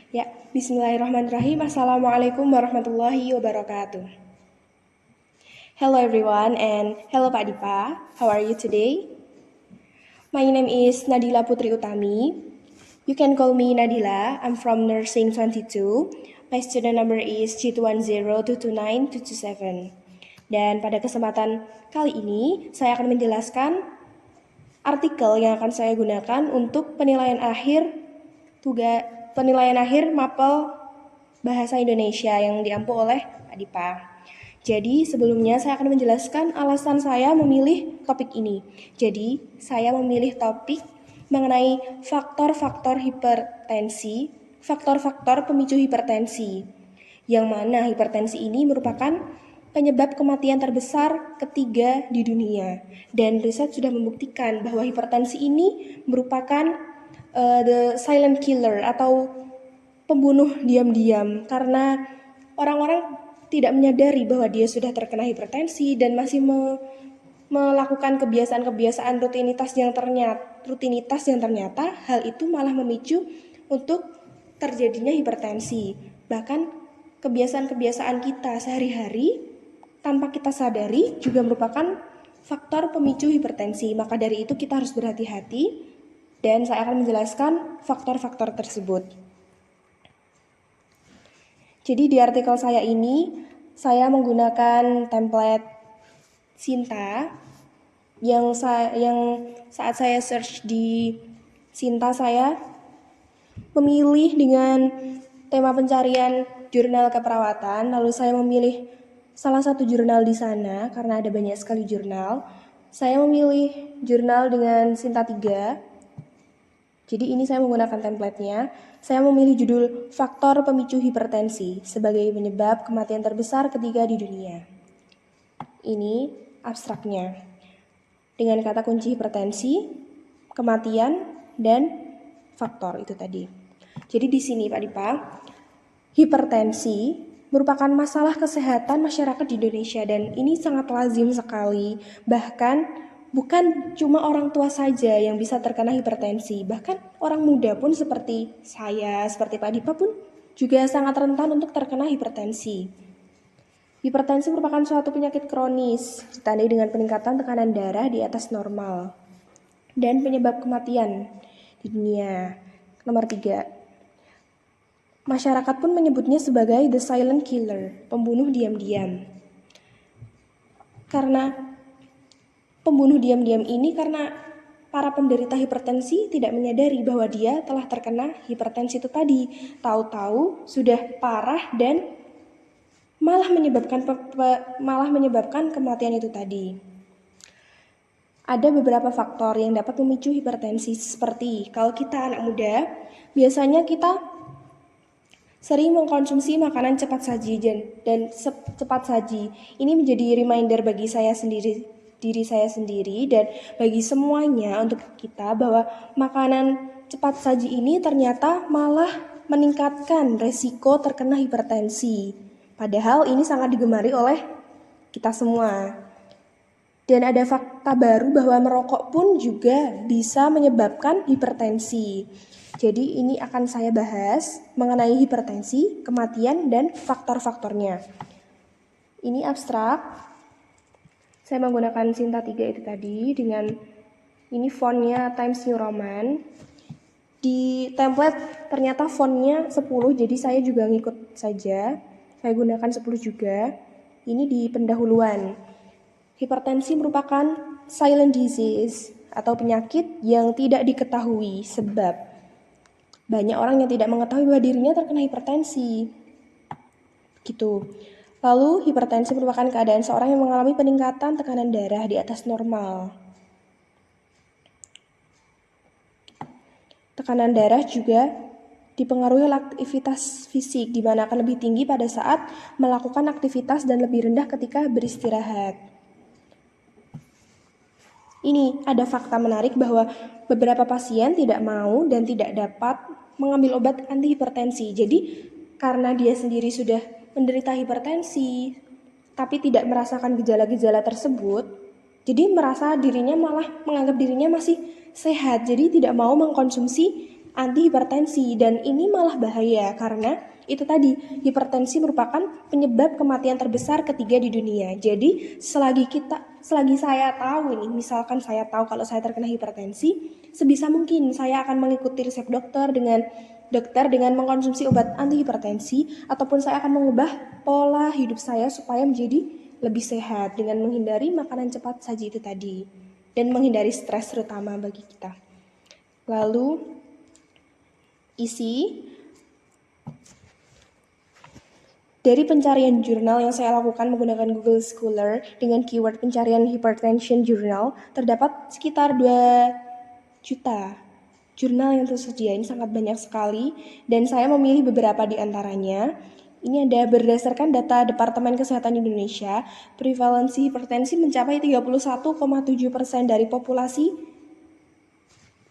Ya, bismillahirrahmanirrahim. Assalamualaikum warahmatullahi wabarakatuh. Hello everyone and hello Pak Dipa. How are you today? My name is Nadila Putri Utami. You can call me Nadila. I'm from Nursing 22. My student number is G210229227. Dan pada kesempatan kali ini, saya akan menjelaskan artikel yang akan saya gunakan untuk penilaian akhir mapel Bahasa Indonesia yang diampu oleh Pak Dipa. Jadi sebelumnya saya akan menjelaskan alasan saya memilih topik ini. Jadi saya memilih topik mengenai faktor-faktor hipertensi, faktor-faktor pemicu hipertensi. Yang mana hipertensi ini merupakan penyebab kematian terbesar ketiga di dunia. Dan riset sudah membuktikan bahwa hipertensi ini merupakan the silent killer atau pembunuh diam-diam karena orang-orang tidak menyadari bahwa dia sudah terkena hipertensi dan masih melakukan kebiasaan-kebiasaan rutinitas yang ternyata hal itu malah memicu untuk terjadinya hipertensi. Bahkan kebiasaan-kebiasaan kita sehari-hari tanpa kita sadari juga merupakan faktor pemicu hipertensi. Maka dari itu kita harus berhati-hati dan saya akan menjelaskan faktor-faktor tersebut. Jadi di artikel saya ini, saya menggunakan template Sinta yang saat saya search di Sinta saya memilih dengan tema pencarian jurnal keperawatan, lalu saya memilih salah satu jurnal di sana karena ada banyak sekali jurnal. Saya memilih jurnal dengan Sinta 3. Jadi ini saya menggunakan template-nya. Saya memilih judul Faktor Pemicu Hipertensi sebagai penyebab kematian terbesar ketiga di dunia. Ini abstraknya. Dengan kata kunci hipertensi, kematian, dan faktor itu tadi. Jadi di sini Pak Dipa, hipertensi merupakan masalah kesehatan masyarakat di Indonesia dan ini sangat lazim sekali. Bahkan bukan cuma orang tua saja yang bisa terkena hipertensi, bahkan orang muda pun seperti saya, seperti Pak Dipa pun juga sangat rentan untuk terkena hipertensi. Hipertensi merupakan suatu penyakit kronis, ditandai dengan peningkatan tekanan darah di atas normal dan penyebab kematian di dunia. Nomor 3. Masyarakat pun menyebutnya sebagai the silent killer, pembunuh diam-diam. Karena pembunuh diam-diam ini karena para penderita hipertensi tidak menyadari bahwa dia telah terkena hipertensi itu tadi. Tahu-tahu sudah parah dan malah menyebabkan kematian itu tadi. Ada beberapa faktor yang dapat memicu hipertensi seperti kalau kita anak muda, biasanya kita sering mengkonsumsi makanan cepat saji dan cepat saji. Ini menjadi reminder bagi diri saya sendiri dan bagi semuanya untuk kita bahwa makanan cepat saji ini ternyata malah meningkatkan resiko terkena hipertensi. Padahal ini sangat digemari oleh kita semua. Dan ada fakta baru bahwa merokok pun juga bisa menyebabkan hipertensi. Jadi ini akan saya bahas mengenai hipertensi, kematian, dan faktor-faktornya. Ini abstrak. Saya menggunakan Sinta 3 itu tadi dengan ini fontnya Times New Roman. Di template ternyata fontnya 10, jadi saya juga ngikut saja. Saya gunakan 10 juga. Ini di pendahuluan. Hipertensi merupakan silent disease atau penyakit yang tidak diketahui sebab banyak orang yang tidak mengetahui bahwa dirinya terkena hipertensi. Gitu. Lalu, hipertensi merupakan keadaan seorang yang mengalami peningkatan tekanan darah di atas normal. Tekanan darah juga dipengaruhi oleh aktivitas fisik, di mana akan lebih tinggi pada saat melakukan aktivitas dan lebih rendah ketika beristirahat. Ini ada fakta menarik bahwa beberapa pasien tidak mau dan tidak dapat mengambil obat antihipertensi. Jadi karena dia sendiri sudah menderita hipertensi tapi tidak merasakan gejala-gejala tersebut, jadi merasa dirinya malah menganggap dirinya masih sehat. Jadi tidak mau mengkonsumsi anti hipertensi, dan ini malah bahaya karena itu tadi, hipertensi merupakan penyebab kematian terbesar ketiga di dunia. Jadi selagi saya tahu ini, misalkan saya tahu kalau saya terkena hipertensi, sebisa mungkin saya akan mengikuti resep dokter dengan mengkonsumsi obat anti hipertensi, ataupun saya akan mengubah pola hidup saya supaya menjadi lebih sehat dengan menghindari makanan cepat saji itu tadi dan menghindari stres terutama bagi kita. Lalu isi dari pencarian jurnal yang saya lakukan menggunakan Google Scholar dengan keyword pencarian hypertension journal, terdapat sekitar 2 juta jurnal yang tersedia. Ini sangat banyak sekali, dan saya memilih beberapa di antaranya. Ini ada berdasarkan data Departemen Kesehatan Indonesia, prevalensi hipertensi mencapai 31,7% dari populasi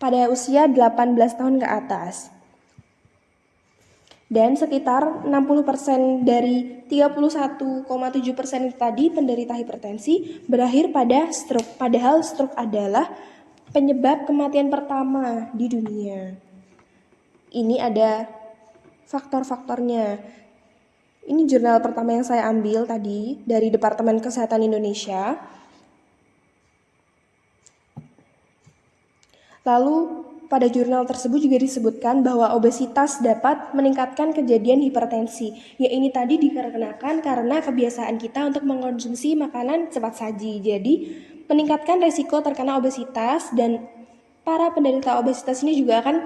pada usia 18 tahun ke atas. Dan sekitar 60% dari 31,7% tadi penderita hipertensi berakhir pada stroke. Padahal stroke adalah penyebab kematian pertama di dunia. Ini ada faktor-faktornya. Ini jurnal pertama yang saya ambil tadi dari Departemen Kesehatan Indonesia. Lalu pada jurnal tersebut juga disebutkan bahwa obesitas dapat meningkatkan kejadian hipertensi. Ya ini tadi dikarenakan karena kebiasaan kita untuk mengkonsumsi makanan cepat saji. Jadi meningkatkan resiko terkena obesitas, dan para penderita obesitas ini juga akan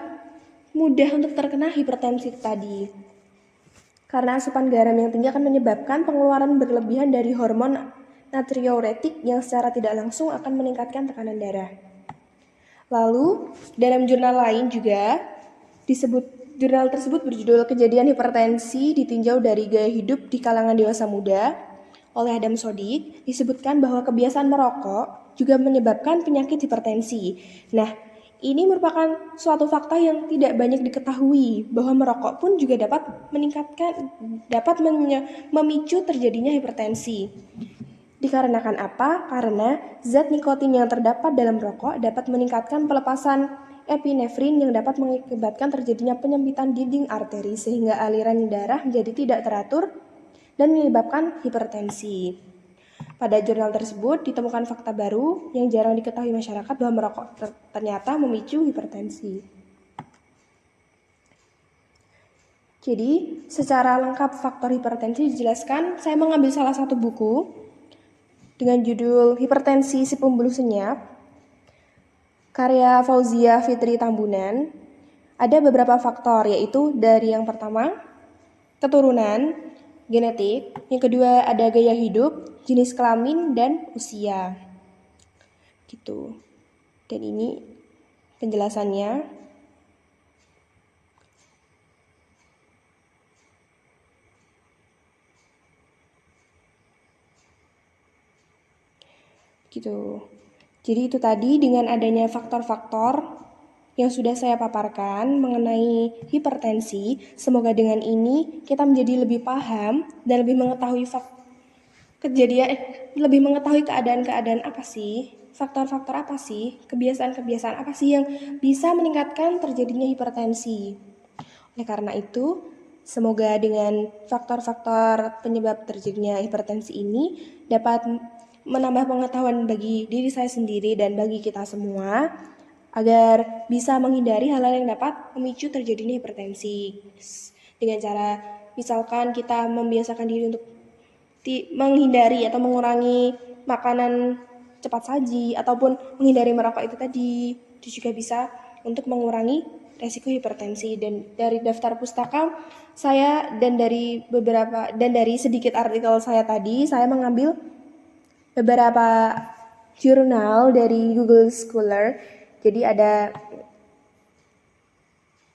mudah untuk terkena hipertensi tadi. Karena asupan garam yang tinggi akan menyebabkan pengeluaran berlebihan dari hormon natriuretik yang secara tidak langsung akan meningkatkan tekanan darah. Lalu, dalam jurnal lain juga jurnal tersebut berjudul Kejadian Hipertensi Ditinjau dari Gaya Hidup di Kalangan Dewasa Muda oleh Adam Sodik, disebutkan bahwa kebiasaan merokok juga menyebabkan penyakit hipertensi. Nah, ini merupakan suatu fakta yang tidak banyak diketahui, bahwa merokok pun juga dapat memicu terjadinya hipertensi. Dikarenakan apa? Karena zat nikotin yang terdapat dalam rokok dapat meningkatkan pelepasan epinefrin yang dapat mengakibatkan terjadinya penyempitan dinding arteri sehingga aliran darah menjadi tidak teratur dan menyebabkan hipertensi. Pada jurnal tersebut ditemukan fakta baru yang jarang diketahui masyarakat bahwa merokok ternyata memicu hipertensi. Jadi, secara lengkap faktor hipertensi dijelaskan. Saya mengambil salah satu buku dengan judul Hipertensi si Pembuluh Senyap, karya Fauzia Fitri Tambunan. Ada beberapa faktor, yaitu dari yang pertama, keturunan, genetik. Yang kedua ada gaya hidup, jenis kelamin, dan usia. Gitu. Dan ini penjelasannya. Gitu. Jadi itu tadi, dengan adanya faktor-faktor yang sudah saya paparkan mengenai hipertensi, semoga dengan ini kita menjadi lebih paham dan lebih mengetahui lebih mengetahui keadaan-keadaan apa sih, faktor-faktor apa sih, kebiasaan-kebiasaan apa sih yang bisa meningkatkan terjadinya hipertensi. Oleh karena itu, semoga dengan faktor-faktor penyebab terjadinya hipertensi ini dapat menambah pengetahuan bagi diri saya sendiri dan bagi kita semua, agar bisa menghindari hal-hal yang dapat memicu terjadinya hipertensi. Dengan cara misalkan kita membiasakan diri untuk menghindari atau mengurangi makanan cepat saji, ataupun menghindari merokok itu tadi. Itu juga bisa untuk mengurangi resiko hipertensi. Dan dari daftar pustaka saya dan dari sedikit artikel saya tadi, saya mengambil beberapa jurnal dari Google Scholar. Jadi ada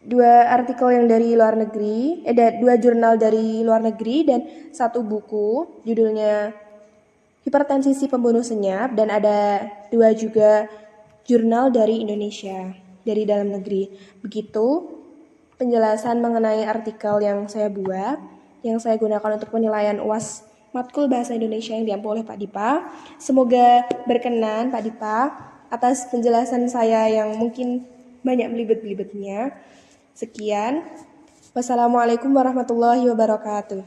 2 artikel yang dari luar negeri, ada 2 jurnal dari luar negeri dan 1 buku judulnya Hipertensi si Pembunuh Senyap, dan ada 2 juga jurnal dari Indonesia, dari dalam negeri. Begitu penjelasan mengenai artikel yang saya buat, yang saya gunakan untuk penilaian UAS Matkul Bahasa Indonesia yang diampu oleh Pak Dipa. Semoga berkenan Pak Dipa atas penjelasan saya yang mungkin banyak belibet-belibetnya. Sekian. Wassalamualaikum warahmatullahi wabarakatuh.